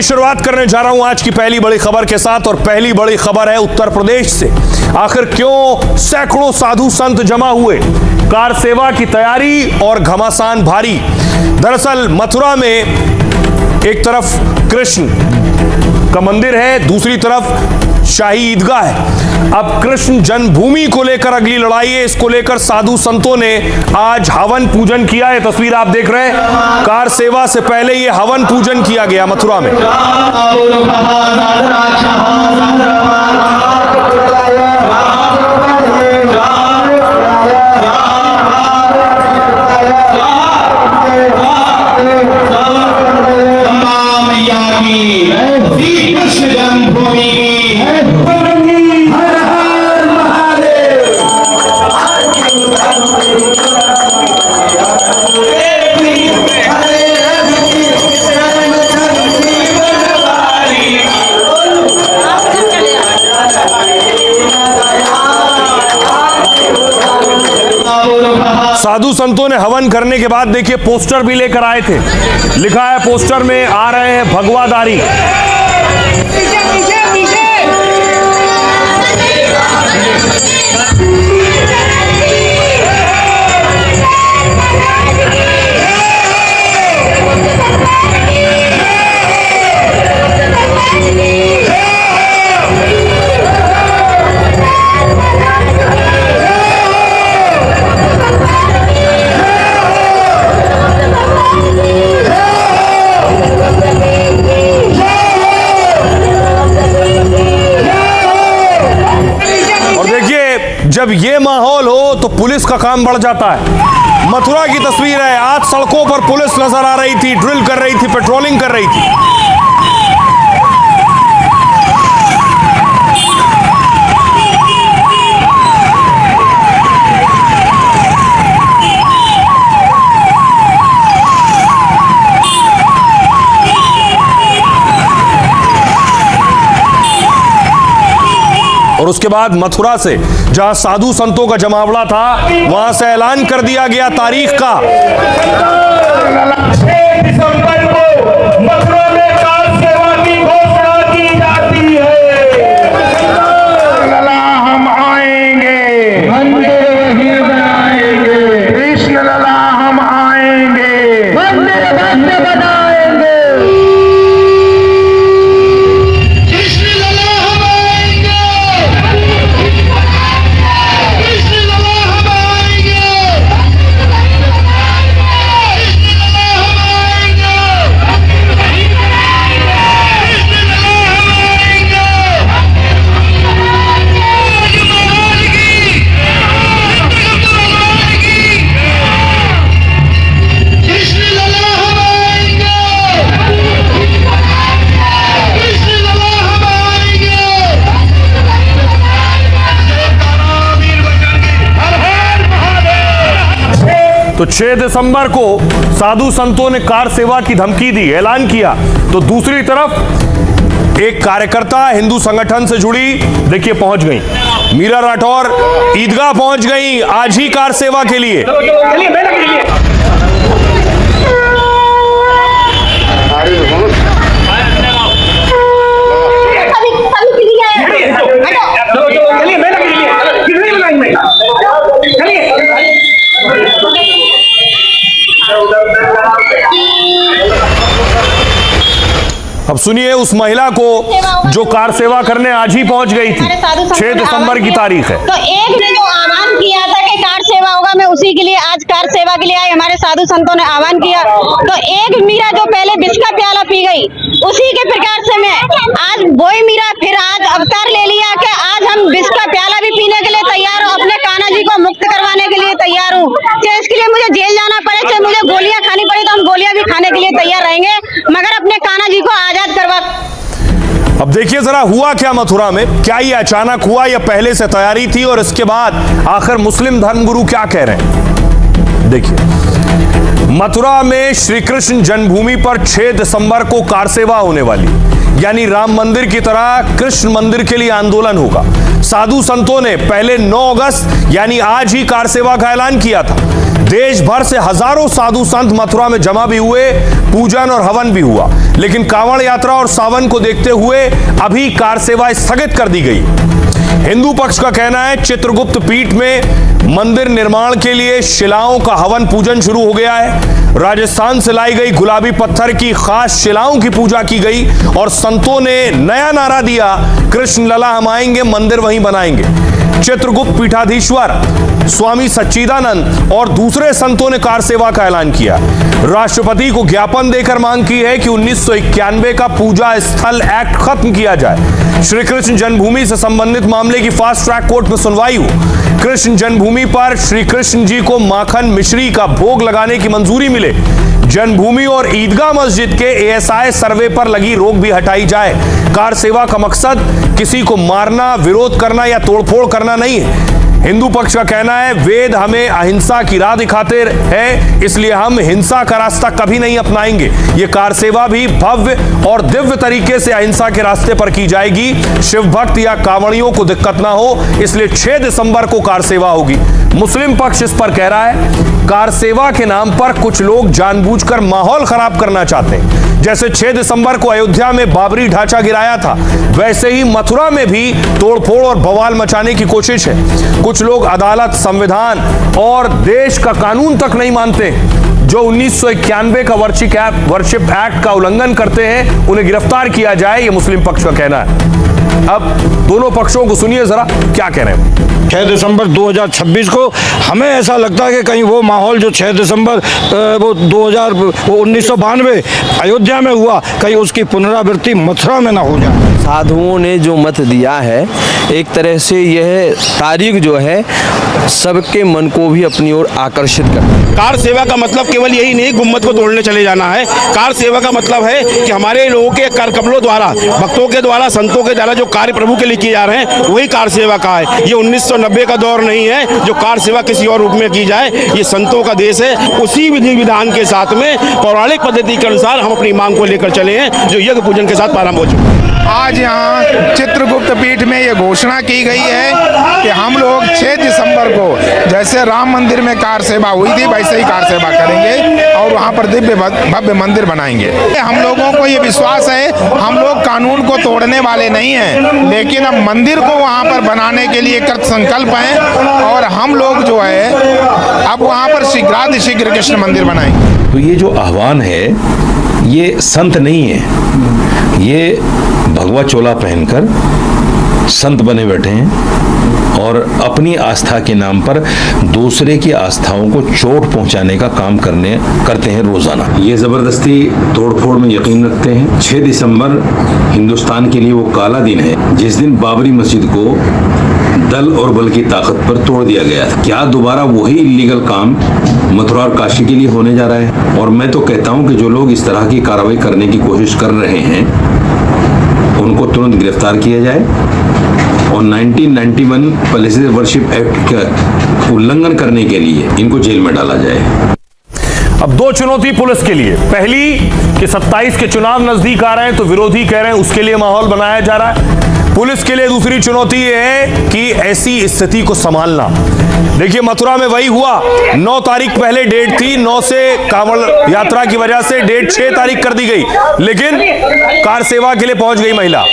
चलिए शुरुआत करने जा रहा हूं आज की पहली बड़ी खबर के साथ, और पहली बड़ी खबर है उत्तर प्रदेश से। आखिर क्यों सैकड़ों साधु संत जमा हुए, कार सेवा की तैयारी और घमासान भारी। दरअसल मथुरा में एक तरफ कृष्ण का मंदिर है, दूसरी तरफ शाही ईदगाह है। अब कृष्ण जन्मभूमि को लेकर अगली लड़ाई है। इसको लेकर साधु संतों ने आज हवन पूजन किया है। तस्वीर आप देख रहे हैं, कार सेवा से पहले ये हवन पूजन किया गया मथुरा में। साधु संतों ने हवन करने के बाद देखिए पोस्टर भी लेकर आए थे। लिखा है पोस्टर में, आ रहे हैं भगवाधारी। जब ये माहौल हो तो पुलिस का काम बढ़ जाता है। मथुरा की तस्वीर है, आज सड़कों पर पुलिस नजर आ रही थी, ड्रिल कर रही थी, पेट्रोलिंग कर रही थी। और उसके बाद मथुरा से, जहां साधु संतों का जमावड़ा था, वहां से ऐलान कर दिया गया तारीख का। 6 दिसंबर को मथुरा में कार सेवा की घोषणा की जाती है। हम आएंगे, मंदिर ही बनाएंगे। कृष्ण लला हम आएंगे, मंदिर बनाएंगे। तो 6 दिसंबर को साधु संतों ने कार सेवा की धमकी दी, ऐलान किया। तो दूसरी तरफ एक कार्यकर्ता हिंदू संगठन से जुड़ी, देखिए पहुंच गई, मीरा राठौर ईदगाह पहुंच गई आज ही कार सेवा के लिए। अब सुनिए उस महिला को जो कार सेवा करने आज ही पहुंच गई थी। 6 दिसंबर की तारीख है। तो एक ने जो आह्वान किया था कि कार सेवा होगा, मैं उसी के लिए आज कार सेवा के लिए आई। हमारे साधु संतों ने आह्वान किया, तो एक मीरा जो पहले विष का प्याला पी गई, उसी के प्रकार से मैं आज वही मीरा फिर आज अवतार ले लिया कि आज हम विष का प्याला भी पीने के लिए तैयार हूँ, अपने कान्हा जी को मुक्त करवाने के लिए तैयार हूँ। चाहे इसके लिए मुझे जेल जाना पड़े, चाहे मुझे गोलियां खानी पड़े, तो हम गोलियां भी खाने के लिए तैयार रहेंगे, मगर अपने कान्हा जी को आजाद करवा। अब देखिए जरा हुआ क्या मथुरा में, क्या ये अचानक हुआ या पहले से तैयारी थी, और इसके बाद आखिर मुस्लिम धर्मगुरु क्या कह रहे हैं। देखिए मथुरा में श्री कृष्ण जन्मभूमि पर 6 दिसंबर को कार सेवा होने वाली, यानी राम मंदिर की तरह कृष्ण मंदिर के लिए आंदोलन होगा। साधु संतों ने पहले 9 अगस्त यानी आज ही कार सेवा का ऐलान किया था। देश भर से हजारों साधु संत मथुरा में जमा भी हुए, पूजन और हवन भी हुआ। लेकिन कांवड़ यात्रा और सावन को देखते हुए अभी कार सेवा स्थगित कर दी गई। हिंदू पक्ष का कहना है चित्रगुप्त पीठ में मंदिर निर्माण के लिए शिलाओं का हवन पूजन शुरू हो गया है। राजस्थान से लाई गई गुलाबी पत्थर की खास शिलाओं की पूजा की गई और संतों ने नया नारा दिया, कृष्ण लला हम आएंगे, मंदिर वहीं बनाएंगे। चित्रगुप्त पीठाधीश्वर स्वामी सच्चिदानंद और दूसरे संतों ने कार सेवा का ऐलान किया। राष्ट्रपति को ज्ञापन देकर मांग की है कि 1991 का पूजा स्थल एक्ट खत्म किया जाए। श्री कृष्ण जन्मभूमि से संबंधित मामले की फास्ट ट्रैक कोर्ट में सुनवाई हो। कृष्ण जन्मभूमि पर श्री कृष्ण जी को माखन मिश्री का भोग लगाने की मंजूरी मिले। जन्मभूमि और ईदगाह मस्जिद के ASI सर्वे पर लगी रोक भी हटाई जाए। कार सेवा का मकसद किसी को मारना, विरोध करना या तोड़फोड़ करना नहीं है। हिंदू पक्ष का कहना है वेद हमें अहिंसा की राह दिखाते हैं, इसलिए हम हिंसा का रास्ता कभी नहीं अपनाएंगे। ये कार सेवा भी भव्य और दिव्य तरीके से अहिंसा के रास्ते पर की जाएगी। शिव भक्त या कांवड़ियों को दिक्कत ना हो, इसलिए 6 दिसंबर को कार सेवा होगी। मुस्लिम पक्ष इस पर कह रहा है कार सेवा के नाम पर कुछ लोग जानबूझकर माहौल खराब करना चाहते हैं। जैसे 6 दिसंबर को अयोध्या में बाबरी ढांचा गिराया था, वैसे ही मथुरा में भी तोड़फोड़ और बवाल मचाने की कोशिश है। कुछ लोग अदालत, संविधान और देश का कानून तक नहीं मानते। जो 1991 का वर्शिप एक्ट का उल्लंघन करते हैं उन्हें गिरफ्तार किया जाए, यह मुस्लिम पक्ष का कहना है। अब दोनों पक्षों को सुनिए जरा क्या कह रहे हैं। 6 दिसंबर 2026 को हमें ऐसा लगता है कि कहीं वो माहौल जो 6 दिसंबर वो 1992 अयोध्या में हुआ, कहीं उसकी पुनरावृत्ति मथुरा में ना हो जाए। साधुओं ने जो मत दिया है, एक तरह से यह तारीख जो है सबके मन को भी अपनी ओर आकर्षित करती है। कार सेवा का मतलब केवल यही नहीं गुम्मत को तोड़ने चले जाना है। कार सेवा का मतलब है कि हमारे लोगों के कर कमलों द्वारा, भक्तों के द्वारा, संतों के द्वारा जो कार्य प्रभु के लिए किए जा रहे हैं वही कार सेवा का है। ये 1990 का दौर नहीं है जो कार सेवा किसी और रूप में की जाए। ये संतों का देश है। उसी विधि विधान के साथ में पौराणिक पद्धति के अनुसार हम अपनी मांग को लेकर चले हैं जो यज्ञ पूजन के साथ प्रारंभ हो चुका है। आज यहाँ चित्रगुप्त पीठ में ये घोषणा की गई है कि हम लोग 6 दिसंबर को जैसे राम मंदिर में कार सेवा हुई थी वैसे ही कार सेवा करेंगे और वहाँ पर दिव्य भव्य मंदिर बनाएंगे। हम लोगों को ये विश्वास है, हम लोग कानून को तोड़ने वाले नहीं हैं, लेकिन अब मंदिर को वहाँ पर बनाने के लिए कृत संकल्प हैं और हम लोग जो है अब वहाँ पर शीघ्रातिशीघ्र कृष्ण मंदिर बनाएंगे। तो ये जो आह्वान है ये संत नहीं है, ये भगवा चोला पहनकर संत बने बैठे हैं और अपनी आस्था के नाम पर दूसरे की आस्थाओं को चोट पहुंचाने का काम करते हैं रोजाना। ये जबरदस्ती तोड़फोड़ में यकीन रखते हैं। 6 दिसंबर हिंदुस्तान के लिए वो काला दिन है जिस दिन बाबरी मस्जिद को दल और बल की ताकत पर तोड़ दिया गया था। क्या दोबारा वही इलीगल काम मथुरा और काशी के लिए होने जा रहा है? और मैं तो कहता हूं कि जो लोग इस तरह की कार्रवाई करने की कोशिश कर रहे हैं उनको तुरंत गिरफ्तार किया जाए और 1991 पैलेसेस वर्शिप एक्ट का उल्लंघन करने के लिए इनको जेल में डाला जाए। अब 2 चुनौती पुलिस के लिए। पहली कि 27 के चुनाव नजदीक आ रहे हैं तो विरोधी कह रहे हैं उसके लिए माहौल बनाया जा रहा है। पुलिस के लिए दूसरी चुनौती यह है कि ऐसी स्थिति को संभालना। देखिए मथुरा में वही हुआ, 9 तारीख पहले डेट थी, 9 से कांवड़ यात्रा की वजह से डेट 6 तारीख कर दी गई, लेकिन कार सेवा के लिए पहुंच गई महिला।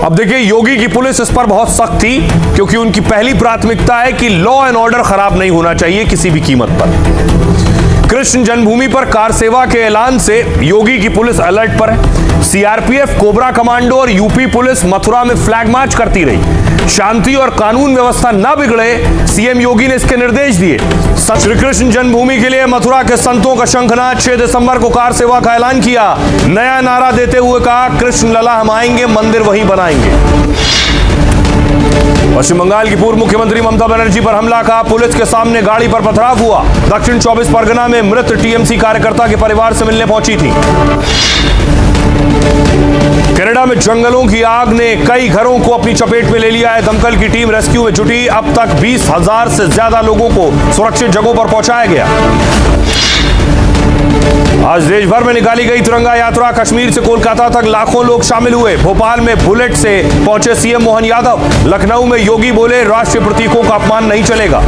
अब देखिए योगी की पुलिस इस पर बहुत सख्त थी क्योंकि उनकी पहली प्राथमिकता है कि लॉ एंड ऑर्डर खराब नहीं होना चाहिए किसी भी कीमत पर। कृष्ण जन्मभूमि पर कार सेवा के ऐलान से योगी की पुलिस अलर्ट पर है। सीआरपीएफ, कोबरा कमांडो और यूपी पुलिस मथुरा में फ्लैग मार्च करती रही। शांति और कानून व्यवस्था न बिगड़े, सीएम योगी ने इसके निर्देश दिए। श्री कृष्ण जन्मभूमि के लिए मथुरा के संतों का शंखनाद। 6 दिसंबर को कार सेवा का ऐलान किया। नया नारा देते हुए कहा, कृष्ण लला हम आएंगे, मंदिर वहीं बनाएंगे। पश्चिम बंगाल की पूर्व मुख्यमंत्री ममता बनर्जी पर हमला का, पुलिस के सामने गाड़ी पर पथराव हुआ। दक्षिण 24 परगना में मृत टीएमसी कार्यकर्ता के परिवार से मिलने पहुंची थी। कनाडा में जंगलों की आग ने कई घरों को अपनी चपेट में ले लिया है। दमकल की टीम रेस्क्यू में जुटी। अब तक 20,000 से ज्यादा लोगों को सुरक्षित जगहों पर पहुंचाया गया। आज देश भर में निकाली गई तिरंगा यात्रा। कश्मीर से कोलकाता तक लाखों लोग शामिल हुए। भोपाल में बुलेट से पहुंचे सीएम मोहन यादव। लखनऊ में योगी बोले राष्ट्रीय प्रतीकों का अपमान नहीं चलेगा।